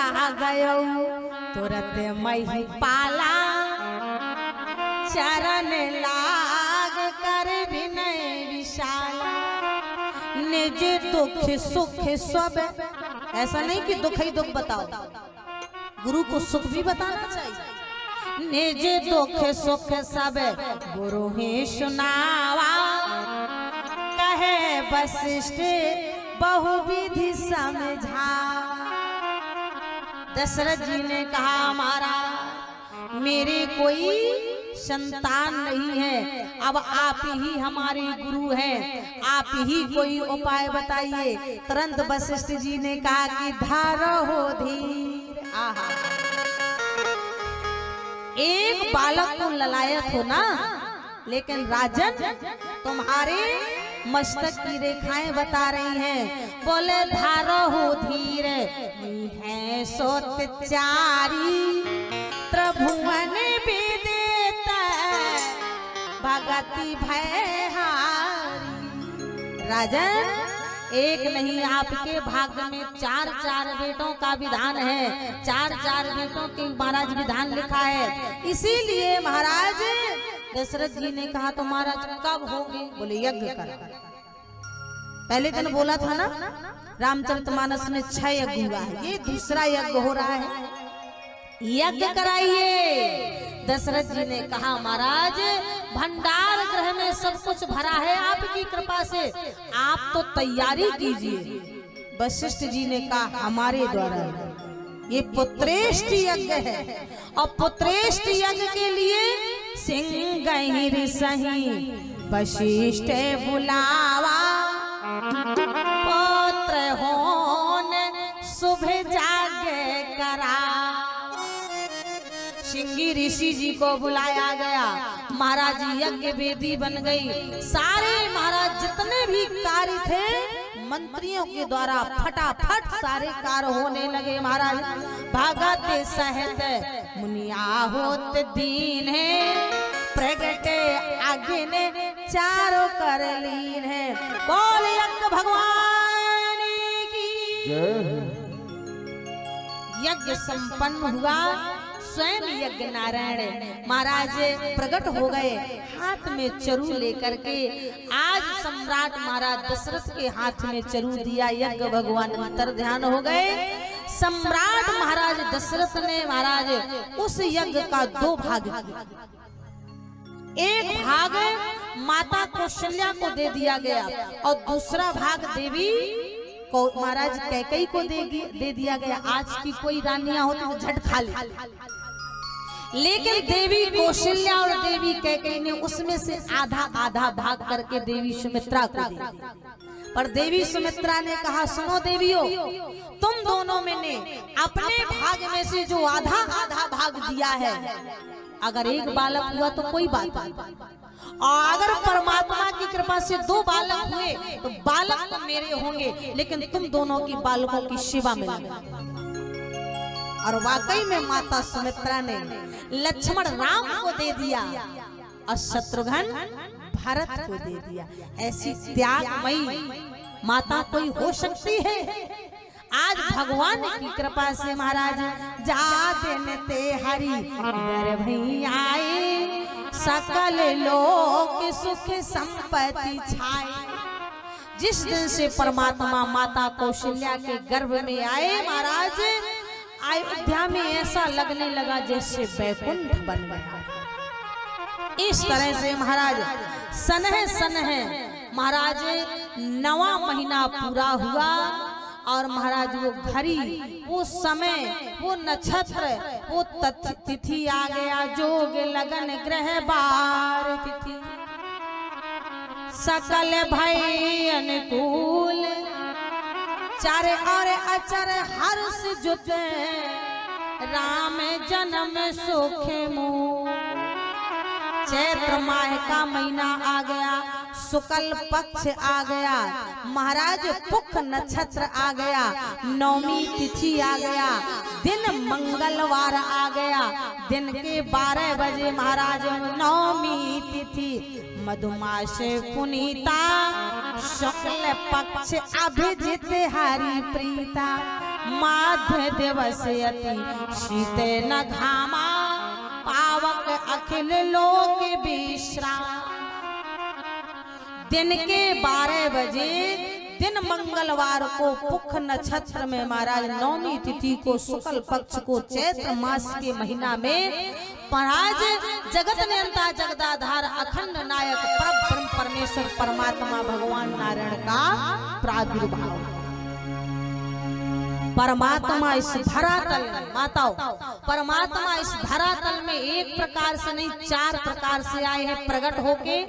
कहा गयो तुरंत मही पाला चरण लाग कर विनय विशाला निज दुख सुख सब। ऐसा नहीं कि दुख ही दुख बताओ, गुरु को सुख भी बताना चाहिए। निज दुख सुख सब गुरु ही सुनावा कहे वशिष्ठ बहुविधि समझा। दशरथ जी ने कहा महाराज मेरे कोई संतान नहीं है, अब आप ही हमारे गुरु हैं, आप ही कोई उपाय बताइए। तुरंत वशिष्ठ जी ने कहा कि धारो धीर। आहा, एक बालक को ललायत हो ना, लेकिन राजन तुम्हारे मस्तक की रेखाएं बता रही हैं। बोले धारो हो धीर है सोतचारी त्रिभुवन विदिता भगति भयहारी। राजन एक नहीं आपके भाग्य में चार चार बेटों का विधान है, चार चार बेटों के महाराज विधान लिखा है। इसीलिए महाराज दशरथ जी ने कहा तो महाराज कब होंगे? बोले यज्ञ कर। पहले दिन बोला था ना रामचरितमानस में 6 यज्ञ हुआ है, ये दूसरा यज्ञ हो रहा है, यज्ञ कराइए। दशरथ जी ने कहा महाराज भंडार गृह में सब कुछ भरा है आपकी कृपा से, आप तो तैयारी कीजिए। वशिष्ठ जी ने कहा हमारे द्वारा ये पुत्रेष्ट यज्ञ है, और पुत्रेष्ट यज्ञ के लिए सिंह सही वशिष्ठ बुलावा पुत्र होन शुभ जागे करा। सिंगी ऋषि जी को बुलाया गया, महाराज यज्ञ वेदी बन गई। सारे महाराज जितने भी कार्य थे मंत्रियों के द्वारा फटाफट सारे कार्य होने लगे। महाराज भागते सहत मुनिया होत दीन है प्रगटे आगे ने चारों कर लीन है। बोल यज्ञ भगवान की। यज्ञ संपन्न हुआ, स्वयं यज्ञ नारायण महाराज प्रकट हो गए हाथ में चरु लेकर के। आज सम्राट महाराज दशरथ के हाथ में चरु दिया, यज्ञ भगवान अंतर ध्यान हो गए। सम्राट महाराज दशरथ ने महाराज उस यज्ञ का 2 भाग किया। एक भाग माता कौशल्या को दे दिया गया और दूसरा भाग देवी को महाराज कैकेयी को दे दिया गया। आज की कोई रानियां होती तो झट खा ले, लेकिन देवी कौशल्या और देवी कैकेयी ने उसमें से आधा आधा भाग करके देवी सुमित्रा को दे दिया। पर देवी सुमित्रा ने कहा सुनो देवियों, तुम दोनों में ने अपने भाग में से जो आधा आधा भाग दिया है, अगर एक बालक हुआ तो कोई बात नहीं, और अगर परमात्मा की कृपा से 2 बालक हुए तो बालक तो मेरे होंगे, लेकिन तुम दोनों की बालकों की सेवा में लगा। और वाकई में माता सुमित्रा ने लक्ष्मण राम को दे दिया और शत्रुघ्न भरत को दे दिया। ऐसी त्यागमयी माता कोई हो सकती है? आज भगवान की कृपा से महाराज जा दिन ते हरि दर आए सकल लोक सुख संपत्ति छाए। जिस दिन से परमात्मा माता कौशल्या के गर्भ में आए महाराज, अयोध्या में ऐसा लगने लगा जैसे वैकुंठ बन गया। इस तरह से महाराज सनह सनह महाराज 9वां महीना पूरा हुआ, और महाराज वो घड़ी, वो समय, वो नक्षत्र, वो तिथि आ गया, जोग लगन ग्रह बार तिथि सकल भय अनुकूल चार और अचर हर्ष जुत राम जन्म सुख मुँह। चैत्र माह का महीना आ गया, शुक्ल पक्ष आ गया, महाराज पुख नक्षत्र आ गया, 9वीं तिथि आ गया, दिन मंगलवार आ गया, दिन के 12 बजे महाराज 9वीं तिथि मधुमास पुनीता, शुक्ल पक्ष अभिजित हरि प्रीता। माध्य दिवस अति शीते न घामा पावक अखिल लोक विश्राम। दिन के 12 बजे दिन मंगलवार को पुख नक्षत्र में महाराज नौमी तिथि को शुक्ल पक्ष को चैत्र मास के महीना में महाराज जगत नियंता जगदाधार अखंड नायक परब्रह्म परमेश्वर परमात्मा भगवान नारायण का प्रादुर्भाव। परमात्मा इस धरातल में माताओं, परमात्मा इस धरातल में एक प्रकार से नहीं 4 प्रकार से आए हैं प्रकट होके,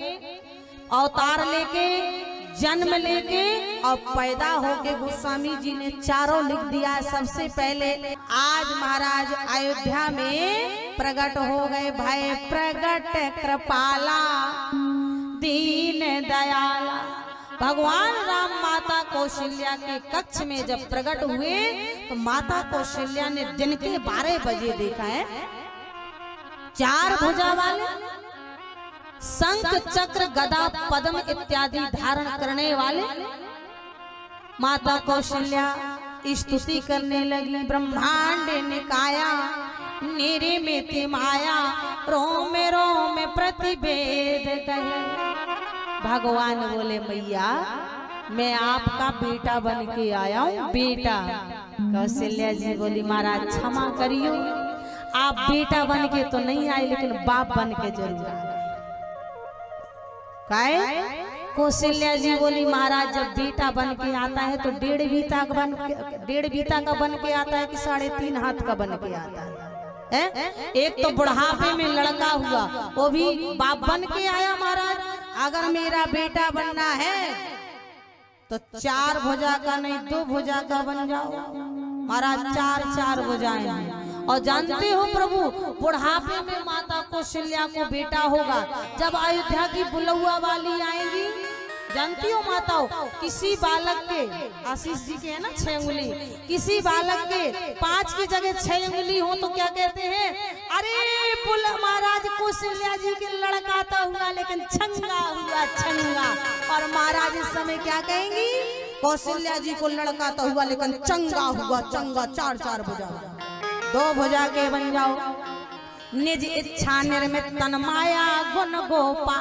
अवतार लेके, जन्म लेके और पैदा होके। गोस्वामी जी ने चारों लिख दिया। सबसे पहले आज महाराज अयोध्या में प्रकट हो गए। भाई प्रकट कृपाला दीन दयाला। भगवान राम माता कौशल्या के कक्ष में जब प्रकट हुए तो माता कौशल्या ने दिन के 12 बजे देखा है 4 भुजा वाले, शंख चक्र गदा पद्म इत्यादि धारण करने वाले माता कौशल्या स्तुति करने लगी। ब्रह्मांड निकाया निर्मित माया रोम रोम प्रतिवेद कहे। भगवान बोले मैया मैं आपका बेटा बन के आया हूँ। बेटा कौशल्या जी बोली महाराज क्षमा करियो, आप बेटा बन के तो नहीं आए लेकिन बाप बन के जरूर आए। कौशल्या जी बोली महाराज जब बेटा बन के आता है तो 1.5 बीता का बन के आता है कि 3.5 हाथ का बन के आता है? एक तो बुढ़ापे में लड़का हुआ वो भी बाप बन के आया। महाराज अगर मेरा बेटा बनना है तो 4 भुजा का नहीं 2 भुजा का बन जाओ। महाराज 4 भुजाएं हैं। और जानते हो प्रभु बुढ़ापे में माता कौशल्या को बेटा होगा जब अयोध्या की बुलौआ वाली आएंगी। जानती हो माताओं किसी बालक के, आशीष जी के है ना 6 उंगली, किसी बालक के 5 की जगह 6 उंगली हो तो क्या कहते हैं? अरे महाराज कौशल्या जी के लड़का तो हुआ लेकिन छंगा हुआ छंगा। और महाराज इस समय क्या कहेंगी? कौशल्या जी को लड़का तो हुआ लेकिन चंगा हुआ चंगा। 4 भुजा 2 भुजा के बन जाओ। निज इच्छा निर्मित तन माया गुण गोपा।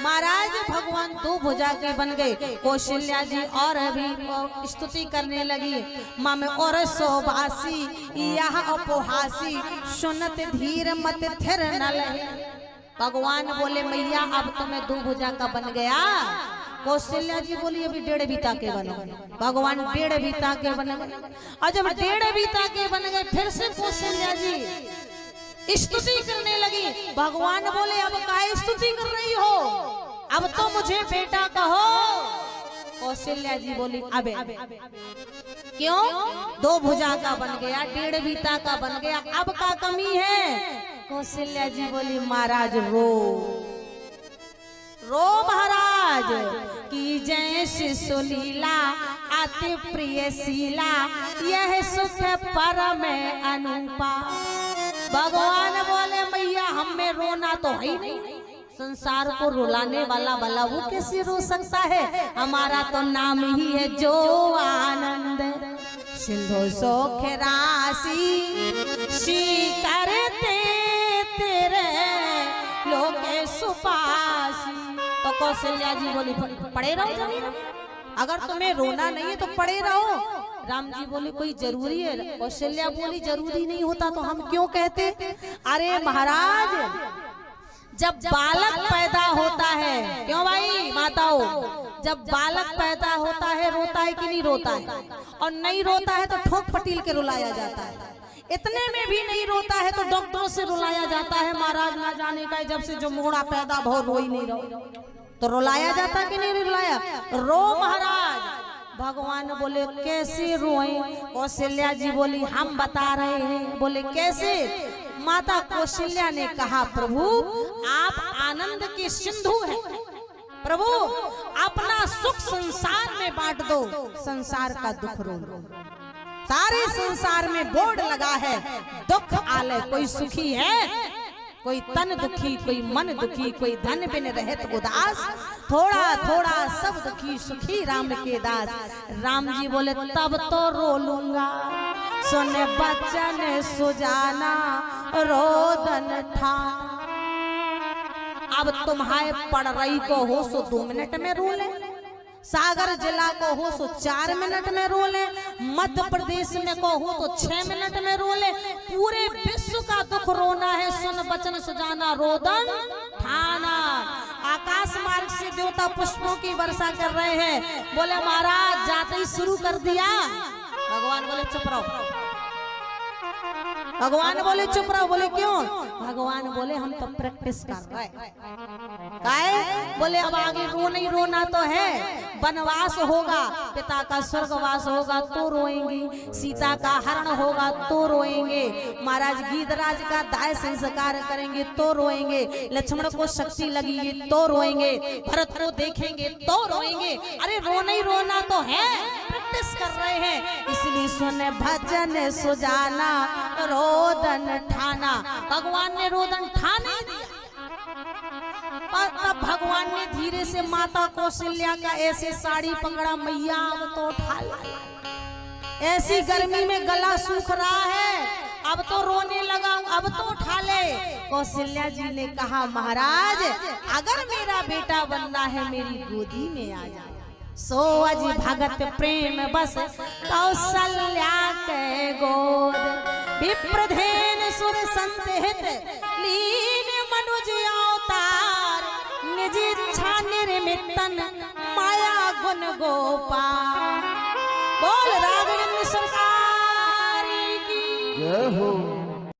महाराज भगवान 2 भुजा के बन गए। कौशल्या जी और अभी स्तुति करने लगी। माँ में और सोबासी यह अपोहासी सुनत धीर मत थिर न लहे। भगवान बोले मैया अब तो मैं 2 भुजा का बन गया। कौशल्या जी बोली अभी 1.5 बीता के बन गए। भगवान 1.5 बीता के बन गए। और जब 1.5 बीता के बन गए फिर से कौशल्या जी स्तुति करने लगी। भगवान बोले अब काहे स्तुति कर रही हो? अब तो मुझे बेटा कहो। कौशल्या जी बोली अबे क्यों? 2 भुजा का बन गया 1.5 बीता का बन गया, अब का कमी है? कौशल्या जी बोली महाराज रो महाराज की जय शिशुलीला अति प्रिय शीला यह सुख परम अनुपा। भगवान बोले मैया हम में रोना तो है ही नहीं। संसार को रुलाने वाला भला वो कैसे रो सकता है? हमारा तो नाम ही है जो आनंद सिंधु सोख राशि शी करते तेरे लोके सुपासी। तो कौशल्या जी बोली पड़े रहो जमीन में, अगर तुम्हें रोना नहीं है तो पड़े रहो। राम जी बोले कोई जरूरी है? कौशल्या बोली जरूरी नहीं होता तो हम क्यों कहते? अरे महाराज जब बालक पैदा होता है, क्यों भाई माताओं, जब बालक पैदा होता है रोता है कि नहीं रोता है? और नहीं रोता है तो ठोक पटील के रुलाया जाता है। इतने में भी नहीं रोता है तो डॉक्टरों से रुलाया जाता है। महाराज ना जाने का जब से जो मोड़ा पैदा बहुत रोई नहीं रहो तो रुलाया जाता कि नहीं रुलाया? रो महाराज। भगवान बोले कैसे रोए? कौशल्या जी बोली हम बता रहे हैं। बोले कैसे? माता कौशल्या ने कहा प्रभु आप आनंद के सिंधु हैं, प्रभु अपना सुख संसार में बांट दो, संसार का दुख रो लो। सारे संसार में बोर्ड लगा है दुख आले कोई सुखी है? कोई तन दुखी, कोई मन दुखी, कोई धन बिन रहत उदास, थोड़ा थोड़ा सब दुखी सुखी राम के दास। राम जी बोले तब तो रो लूंगा, सुने बचन सुजाना रोदन था। अब तुम्हारे पड़ रही को हो सो 2 मिनट में रो ले, सागर जिला को हो तो 4 मिनट में रो ले, मध्य प्रदेश में को हो तो 6 मिनट में रो ले। पूरे विश्व का दुख रोना है, सुन बचन सुजाना रोदन ठाना। आकाश मार्ग से देवता पुष्पों की वर्षा कर रहे हैं। बोले महाराज जाते ही शुरू कर दिया। भगवान बोले चुप रहो, भगवान बोले चुप रहो। बोले क्यों? भगवान बोले हम तो प्रैक्टिस कर रहे हैं। काहे? बोले अब आगे रो नहीं रोना तो है, वनवास होगा, पिता का स्वर्गवास होगा तो रोएंगे, सीता का हरण होगा तो रोएंगे, महाराज गीधराज का दाह संस्कार करेंगे तो रोएंगे, लक्ष्मण को शक्ति लगेगी तो रोएंगे, भरत को देखेंगे तो रोएंगे। अरे रो नहीं रोना तो है, प्रैक्टिस कर रहे हैं। इसलिए सुने भजन सुजाना रोदन ठाना। भगवान ने रोदन ठाने दिया और तब भगवान ने धीरे से माता कौशल्या का ऐसे साड़ी पकड़ा, मैया अब तो उठा ले, ऐसी गर्मी में गला सूख रहा है, अब तो रोने लगा, अब तो उठा ले। कौशल्या जी ने कहा महाराज अगर मेरा बेटा बनना है मेरी गोदी में आ जाए। सो अजी भगत प्रेम बस कौशल्या के गोद, विप्रधेन सुर संत लीन मनुज अवतार, निज इच्छा निर्मितन माया गुण गोपाल।